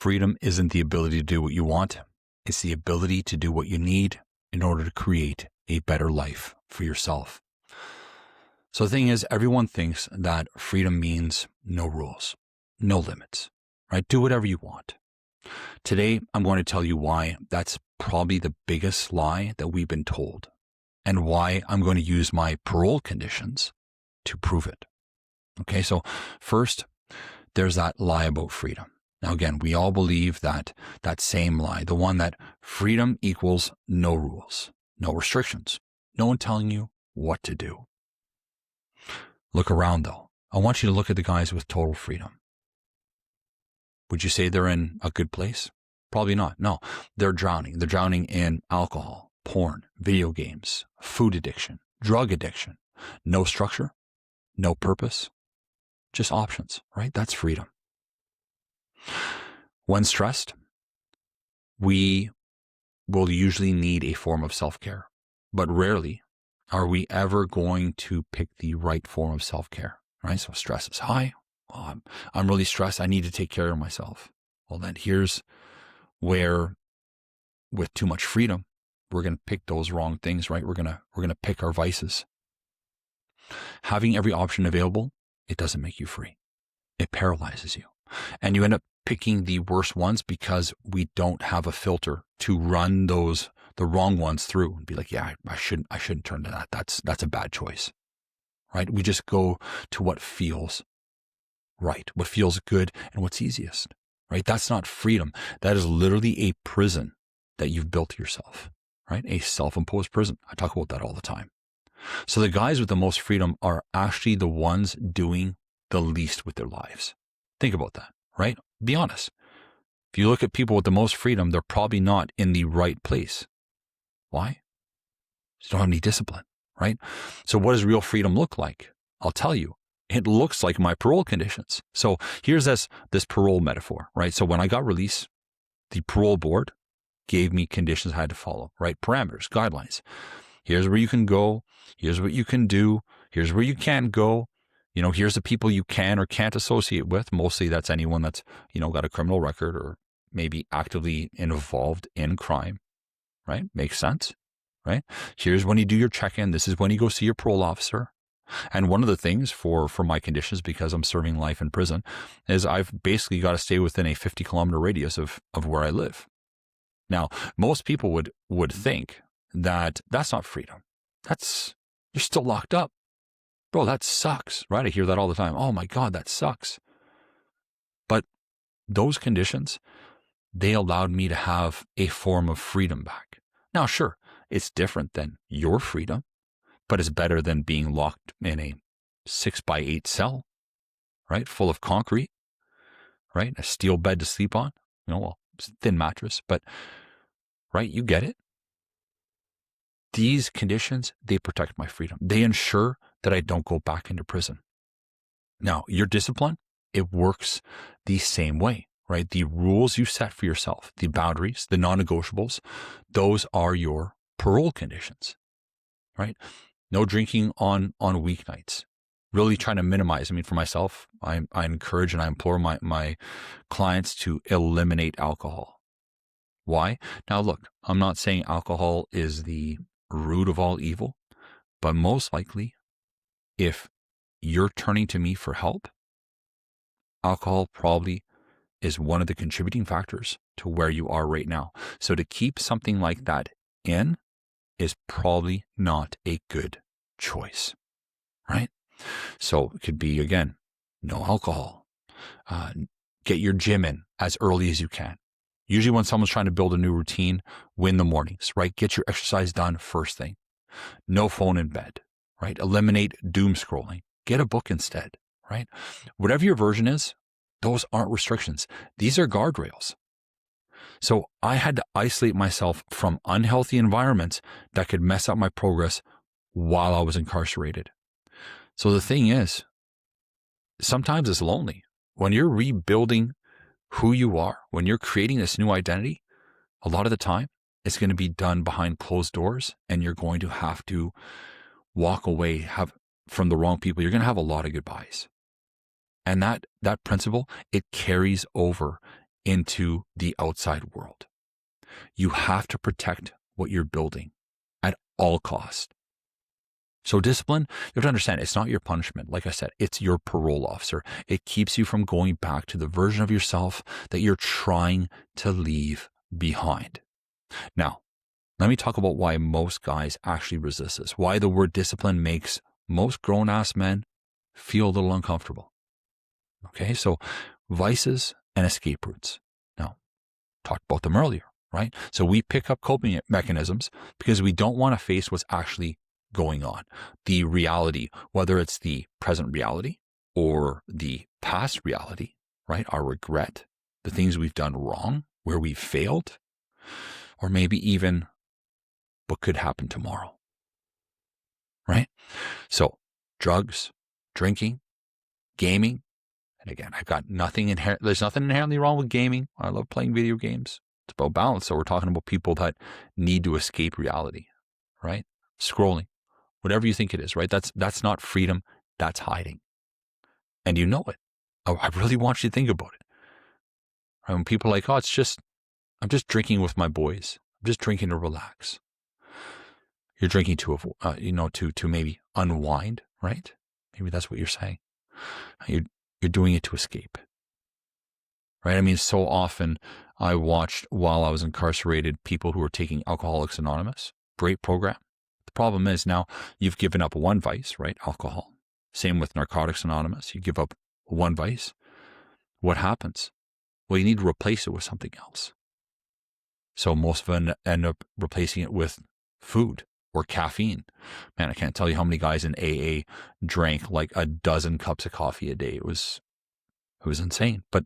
Freedom isn't the ability to do what you want. It's the ability to do what you need in order to create a better life for yourself. So the thing is, everyone thinks that freedom means no rules, no limits, right? Do whatever you want. Today, I'm going to tell you why that's probably the biggest lie that we've been told, and why I'm going to use my parole conditions to prove it. Okay, so first, there's that lie about freedom. Now, again, we all believe that same lie, the one that freedom equals no rules, no restrictions, no one telling you what to do. Look around, though. I want you to look at the guys with total freedom. Would you say they're in a good place? Probably not. No, they're drowning. They're drowning in alcohol, porn, video games, food addiction, drug addiction. No structure, no purpose, just options, right? That's freedom. When stressed, we will usually need a form of self-care, but rarely are we ever going to pick the right form of self-care, right? So stress is high. Oh, I'm really stressed. I need to take care of myself. Well, then here's where, with too much freedom, we're going to pick those wrong things, right? We're going to pick our vices. Having every option available, it doesn't make you free. It paralyzes you. And you end up picking the worst ones because we don't have a filter to run the wrong ones through and be like, yeah, I shouldn't turn to that. That's a bad choice, right? We just go to what feels right, what feels good, and what's easiest, right? That's not freedom. That is literally a prison that you've built yourself, right? A self-imposed prison. I talk about that all the time. So the guys with the most freedom are actually the ones doing the least with their lives. Think about that, right? Be honest. If you look at people with the most freedom, they're probably not in the right place. Why? They don't have any discipline, right? So what does real freedom look like? I'll tell you. It looks like my parole conditions. So here's this parole metaphor, right? So when I got released, the parole board gave me conditions I had to follow, right? Parameters, guidelines. Here's where you can go. Here's what you can do. Here's where you can't go. Here's the people you can or can't associate with. Mostly that's anyone that's, got a criminal record or maybe actively involved in crime, right? Makes sense, right? Here's when you do your check-in. This is when you go see your parole officer. And one of the things for my conditions, because I'm serving life in prison, is I've basically got to stay within a 50-kilometer radius of where I live. Now, most people would think that that's not freedom. You're still locked up. Bro, that sucks, right? I hear that all the time. Oh my God, that sucks. But those conditions, they allowed me to have a form of freedom back. Now, sure, it's different than your freedom, but it's better than being locked in a 6x8 cell, right? Full of concrete, right? A steel bed to sleep on. It's a thin mattress, but right, you get it. These conditions, they protect my freedom. They ensure that I don't go back into prison. Now, your discipline, it works the same way, right? The rules you set for yourself, the boundaries, the non-negotiables, those are your parole conditions, right? No drinking on weeknights. Really trying to minimize. For myself, I encourage and I implore my clients to eliminate alcohol. Why? Now, look, I'm not saying alcohol is the root of all evil, but most likely, if you're turning to me for help, alcohol probably is one of the contributing factors to where you are right now. So to keep something like that in is probably not a good choice, right? So it could be, again, no alcohol. Get your gym in as early as you can. Usually when someone's trying to build a new routine, win the mornings, right? Get your exercise done first thing. No phone in bed, right? Eliminate doom scrolling. Get a book instead, right? Whatever your version is, those aren't restrictions. These are guardrails. So I had to isolate myself from unhealthy environments that could mess up my progress while I was incarcerated. So the thing is, sometimes it's lonely. When you're rebuilding who you are, when you're creating this new identity, a lot of the time it's going to be done behind closed doors, and you're going to have to walk away from the wrong people. You're going to have a lot of goodbyes. And that principle, it carries over into the outside world. You have to protect what you're building at all costs. So discipline, you have to understand, it's not your punishment. Like I said, it's your parole officer. It keeps you from going back to the version of yourself that you're trying to leave behind. Now, let me talk about why most guys actually resist this, why the word discipline makes most grown-ass men feel a little uncomfortable. Okay, so vices and escape routes. Now, talked about them earlier, right? So we pick up coping mechanisms because we don't want to face what's actually going on. The reality, whether it's the present reality or the past reality, right? Our regret, the things we've done wrong, where we've failed, or maybe even what could happen tomorrow, right? So drugs, drinking, gaming. And again, I've got there's nothing inherently wrong with gaming. I love playing video games. It's about balance. So we're talking about people that need to escape reality, right? Scrolling, whatever you think it is, right? That's not freedom. That's hiding. And you know it. I really want you to think about it. Right? When people are like, oh, I'm just drinking with my boys. I'm just drinking to relax. You're drinking to maybe unwind, right? Maybe that's what you're saying. You're doing it to escape, right? I mean, so often I watched while I was incarcerated people who were taking Alcoholics Anonymous. Great program. The problem is now you've given up one vice, right? Alcohol. Same with Narcotics Anonymous. You give up one vice. What happens? Well, you need to replace it with something else. So most of them end up replacing it with food or caffeine. Man, I can't tell you how many guys in AA drank like a dozen cups of coffee a day. It was insane, but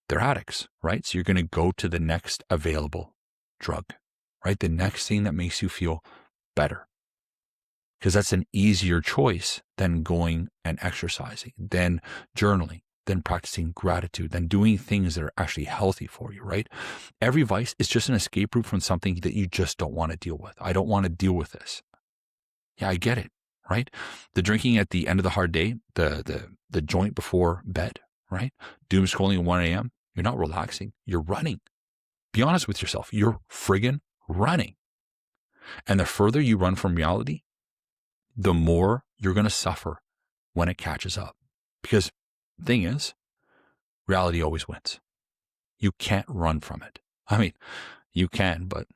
they're addicts, right? So you're going to go to the next available drug, right? The next thing that makes you feel better, because that's an easier choice than going and exercising, than journaling, than practicing gratitude, than doing things that are actually healthy for you, right? Every vice is just an escape route from something that you just don't want to deal with. I don't want to deal with this. Yeah, I get it, right? The drinking at the end of the hard day, the joint before bed, right? Doom scrolling at 1 a.m. You're not relaxing. You're running. Be honest with yourself. You're friggin' running. And the further you run from reality, the more you're going to suffer when it catches up. Because the thing is, reality always wins. You can't run from it. I mean, you can, but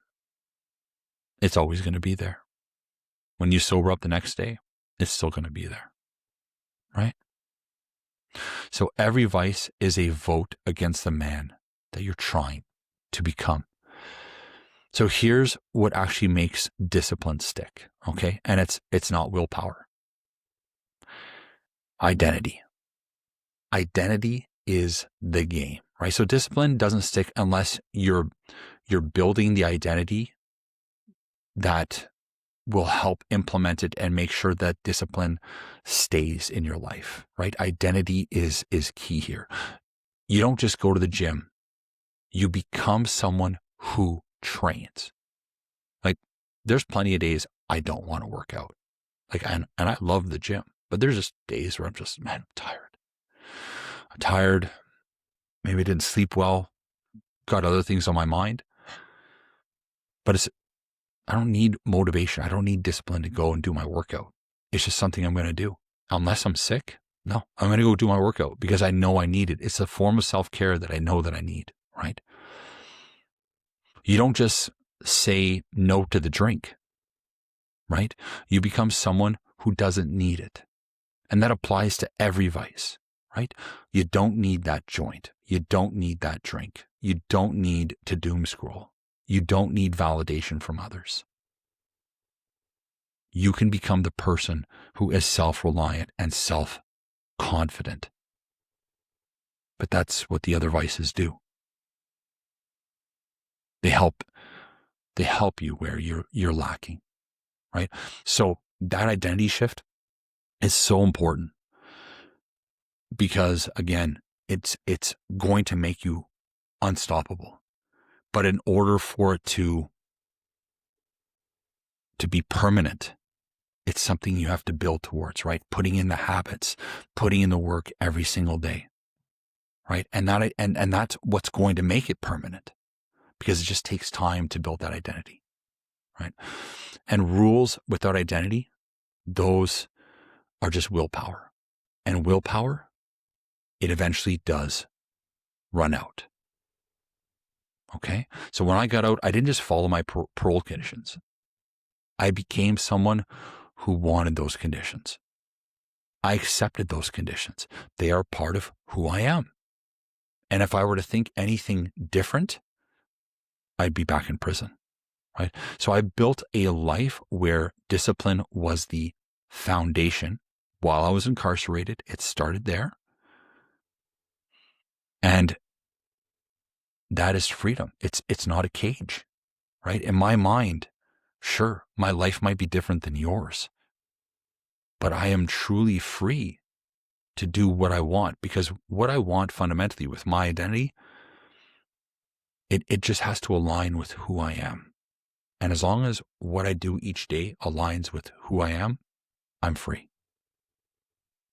it's always going to be there. When you sober up the next day, it's still going to be there, right? So every vice is a vote against the man that you're trying to become. So here's what actually makes discipline stick, okay? And it's not willpower. Identity. Identity is the game, right? So discipline doesn't stick unless you're building the identity that will help implement it and make sure that discipline stays in your life, right? Identity is key here. You don't just go to the gym. You become someone who trains. Like, there's plenty of days I don't want to work out. Like, and I love the gym, but there's just days where I'm just, man, I'm tired. I'm tired. Maybe I didn't sleep well. Got other things on my mind. But I don't need motivation. I don't need discipline to go and do my workout. It's just something I'm going to do. Unless I'm sick, no, I'm going to go do my workout because I know I need it. It's a form of self-care that I know that I need, right? You don't just say no to the drink, right? You become someone who doesn't need it. And that applies to every vice, right? You don't need that joint. You don't need that drink. You don't need to doom scroll. You don't need validation from others. You can become the person who is self-reliant and self-confident. But that's what the other vices do. They help you where you're lacking, right? So that identity shift is so important because, again, it's going to make you unstoppable. But in order for it to be permanent, it's something you have to build towards, right? Putting in the habits, putting in the work every single day, right? And that's what's going to make it permanent, because it just takes time to build that identity, right? And rules without identity, those are just willpower. And willpower, it eventually does run out. Okay? So when I got out, I didn't just follow my parole conditions. I became someone who wanted those conditions. I accepted those conditions. They are part of who I am. And if I were to think anything different, I'd be back in prison, right? So I built a life where discipline was the foundation. While I was incarcerated, it started there. And that is freedom. It's not a cage, right? In my mind, sure, my life might be different than yours, but I am truly free to do what I want, because what I want fundamentally with my identity, it just has to align with who I am. And as long as what I do each day aligns with who I am, I'm free.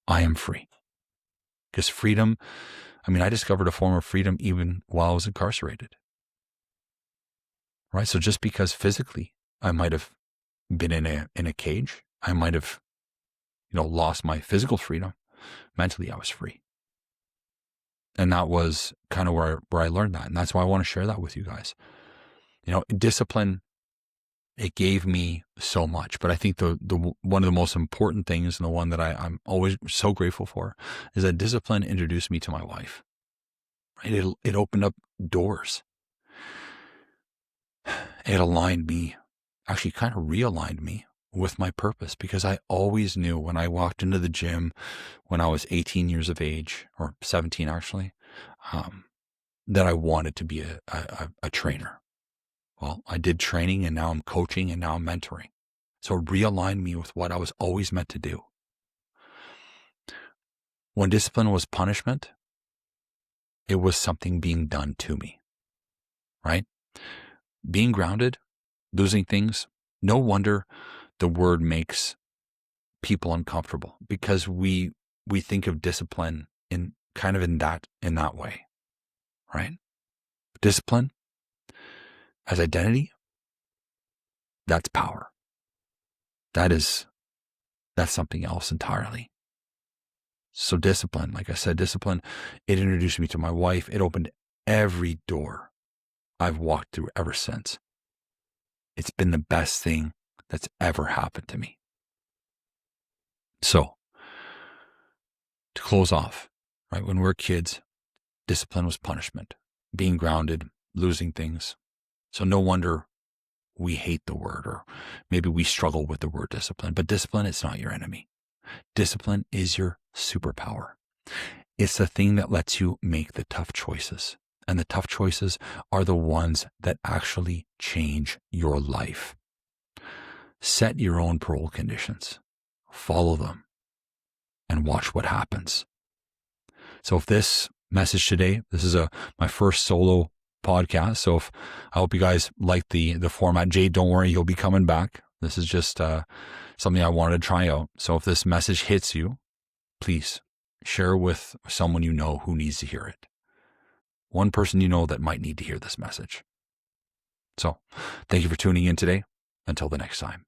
I am free. Because freedom, I discovered a form of freedom even while I was incarcerated. Right? So just because physically I might have been in a cage, I might have, lost my physical freedom, mentally I was free. And that was kind of where I learned that. And that's why I want to share that with you guys. Discipline, it gave me so much, but I think the one of the most important things, and the one that I'm always so grateful for, is that discipline introduced me to my wife. Right? It opened up doors. It aligned me, actually kind of realigned me with my purpose, because I always knew when I walked into the gym when I was 18 years of age, or 17 actually, that I wanted to be a trainer. Well, I did training, and now I'm coaching, and now I'm mentoring. So it realigned me with what I was always meant to do. When discipline was punishment, it was something being done to me, right? Being grounded, losing things, no wonder the word makes people uncomfortable, because we think of discipline in that way, right? Discipline as identity, that's power. That's something else entirely. So discipline, like I said, discipline, it introduced me to my wife. It opened every door I've walked through ever since. It's been the best thing that's ever happened to me. So, to close off, right, when we're kids, discipline was punishment, being grounded, losing things. So no wonder we hate the word, or maybe we struggle with the word discipline. But discipline is not your enemy. Discipline is your superpower. It's the thing that lets you make the tough choices. And the tough choices are the ones that actually change your life. Set your own parole conditions, follow them, and watch what happens. So if this message today, this is my first solo podcast. So I hope you guys like the format. Jade, don't worry, you'll be coming back. This is just something I wanted to try out. So if this message hits you, please share with someone you know who needs to hear it. One person you know that might need to hear this message. So thank you for tuning in today. Until the next time.